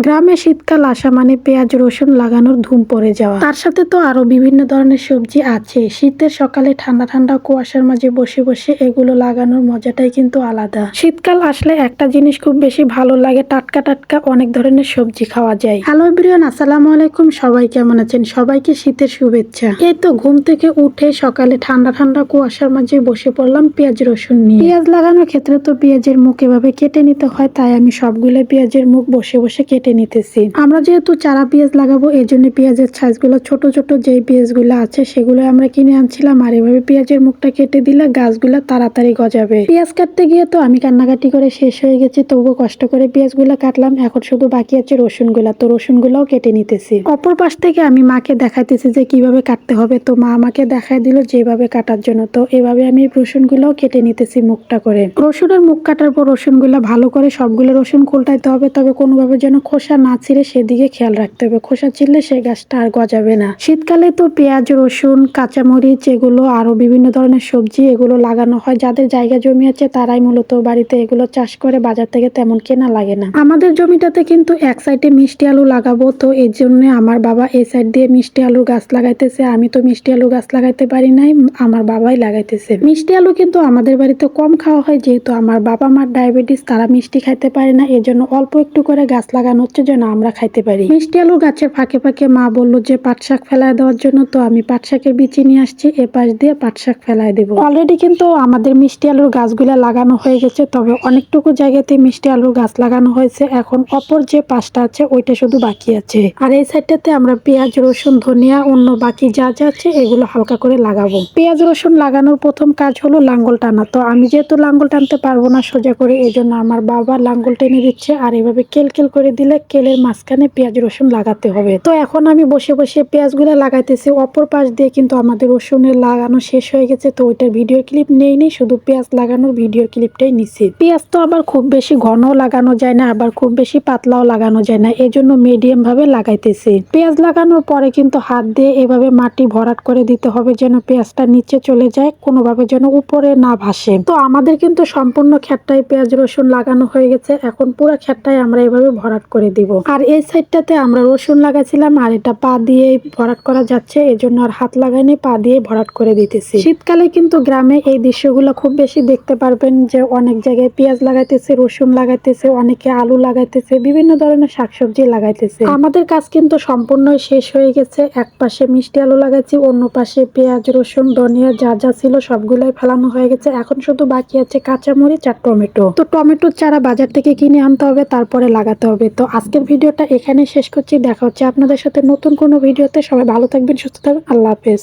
গ্রামে শীতকাল আসা মানে পেঁয়াজ রসুন লাগানোর ধুম পড়ে যাওয়া। তার সাথে তো আরো বিভিন্ন ধরনের সবজি আছে। শীতের সকালে ঠান্ডা ঠান্ডা কুয়াশার মাঝে বসে বসে এগুলো লাগানোর মজাটাই কিন্তু আলাদা। শীতকাল আসলে একটা জিনিস খুব বেশি ভালো লাগে, টাটকা টাটকা অনেক ধরনের সবজি খাওয়া যায়। হ্যালো এভরিওয়ান, আসসালামু আলাইকুম। সবাই কেমন আছেন? সবাইকে শীতের শুভেচ্ছা। এই তো ঘুম থেকে উঠে সকালে ঠান্ডা ঠান্ডা কুয়াশার মাঝে বসে পড়লাম পেঁয়াজ রসুন নিয়ে। পেঁয়াজ লাগানোর ক্ষেত্রে তো পেঁয়াজের মুখ এভাবে কেটে নিতে হয়, তাই আমি সবগুলো পেঁয়াজের মুখ বসে বসে কেটে নিতেছি। আমরা যেহেতু চারা পেঁয়াজ লাগাবো, এই জন্য পেঁয়াজের সাইজগুলো ছোট ছোট যেই পেঁয়াজগুলো আছে সেগুলো আমরা কিনে আনছিলাম। আর এভাবে পেঁয়াজের মুখটা কেটে দিলে গাছগুলা তাড়াতাড়ি গজাবে। পেঁয়াজ কাটতে গিয়ে তো আমি কান্নাকাটি করে শেষ হয়ে গেছি, তবুও কষ্ট করে পেঁয়াজগুলো কাটলাম। এখন শুধু বাকি আছে রসুনগুলা, তো রসুনগুলাও কেটে নিতেছি। অপর পাশ থেকে আমি মাকে দেখাইতেছি যে কিভাবে কাটতে হবে, তো মা আমাকে দেখাই দিল যেভাবে কাটার জন্য। তো এভাবে আমি রসুনগুলাও কেটে নিতেছি মুখটা করে। রসুনের মুখ কাটার পর রসুনগুলা ভালো করে সবগুলো রসুন খোলটাইতে হবে, তবে কোনোভাবে যেন খোসা না ছিঁড়ে সেদিকে খেয়াল রাখতে হবে। খোসা ছিঁড়লে সেই গাছটা আর গজাবে না। শীতকালে তো পেঁয়াজ রসুন কাঁচামরিচ এগুলো আরো বিভিন্ন ধরনের সবজি এগুলো লাগানো হয়। যাদের জায়গা জমি আছে তারাই মূলত বাড়িতে এগুলো চাষ করে, বাজার থেকে তেমন কেনা লাগে না। আমাদের জমিটাতে কিন্তু এক সাইডে মিষ্টি আলু লাগাবো, তো এই জন্য আমার বাবা এই সাইড দিয়ে মিষ্টি আলুর গাছ লাগাইতেছে। আমি তো মিষ্টি আলু গাছ লাগাইতে পারি নাই, আমার বাবাই লাগাইতেছে। মিষ্টি আলু কিন্তু আমাদের বাড়িতে কম খাওয়া হয়, যেহেতু আমার বাবা মার ডায়াবেটিস, তারা মিষ্টি খাইতে পারে না। এর জন্য অল্প একটু করে গাছ লাগানো হচ্ছে যেন আমরা খাইতে পারি। মিষ্টি আলু গাছের ফাঁকে ফাঁকে মা বললো যে পাট শাক ফেলায় দেওয়ার জন্য, তো আমি পাট শাকের বিচি নিয়ে আসছি, এ পাশ দিয়ে পাট শাক ফেলায় দেবো। অলরেডি কিন্তু আমাদের মিষ্টি আলুর গাছগুলা লাগানো হয়ে গেছে, তবে অনেকটুকু জায়গাতে মিষ্টি আলুর গাছ লাগানো হয়েছে। এখন অপর যে পাশটা আছে ওইটা শুধু বাকি আছে। আর এই সাইডটাতে আমরা পেঁয়াজ রসুন ধনিয়া অন্য বাকি যা যা আছে এগুলো হালকা করে লাগাবো। পেঁয়াজ রসুন লাগানোর প্রথম কাজ হলো লাঙ্গল টানা। তো আমি যেহেতু লাঙ্গল টানতে পারবো না সোজা করে, এই জন্য আমার বাবা লাঙ্গল টেনে দিচ্ছে। আর এভাবে কেল কেল করে দিলে কেলের মাঝখানে পেঁয়াজ রসুন লাগাতে হবে। তো এখন আমি বসে বসে পেঁয়াজগুলো লাগাইতেছি। অপর পাশ দিয়ে কিন্তু আমাদের রসুনের লাগানো শেষ হয়ে গেছে, তো ওইটার ভিডিও ক্লিপ নেই, শুধু পেঁয়াজ লাগানোর ভিডিও ক্লিপটাই নিচ্ছি। পেঁয়াজ তো আবার খুব বেশি ঘনও লাগানো যায় না, আবার খুব বেশি পাতলাও লাগানো যায় না, এই জন্য মিডিয়াম ভাবে লাগাইতেছি। পেঁয়াজ লাগানোর পরে কিন্তু হাত দিয়ে এভাবে মাটি ভরাট করে দিতে হবে, যেন পেঁয়াজটা নিচে চলে যায়, কোনোভাবে যেন উপরে না ভাসে। তো আমাদের কিন্তু সম্পূর্ণ ক্ষেতটাই পেঁয়াজ রসুন লাগানো হয়ে গেছে। এখন পুরো ক্ষেতটাই আমরা এভাবে ভরাট করে দিব। আর এই সাইডটাতে আমরা রসুন লাগাইছিলাম, আর এটা পা দিয়ে ভরাট করা যাচ্ছে, এই জন্য আর হাত লাগাইনি, পা দিয়ে ভরাট করে দিতেছি। শীতকালে কিন্তু গ্রামে এই দৃশ্যগুলো খুব বেশি দেখতে পারবেন, যে অনেক জায়গায় পেঁয়াজ লাগাইতেছে, রসুন লাগাইতেছে, অনেকে আলু লাগাইতেছে, বিভিন্ন ধরনের শাকসবজি লাগাইতেছে। আমাদের কাজ কিন্তু সম্পূর্ণ শেষ হয়ে গেছে। এক পাশে মিষ্টি আলু লাগাইছি, অন্য পাশে পেঁয়াজ রসুন ধনিয়া যা যা ছিল সবগুলাই ফেলানো হয়ে গেছে। এখন শুধু বাকি আছে কাঁচামরিচ আর টমেটো। তো টমেটোর চারা বাজার থেকে কিনে আনতে হবে, তারপরে লাগাতে হবে। তো আজকের ভিডিওটা এখানে শেষ করছি। দেখা হচ্ছে আপনাদের সাথে নতুন কোনো ভিডিওতে। সবাই ভালো থাকবেন, সুস্থ থাকবেন। আল্লাহ হাফেজ।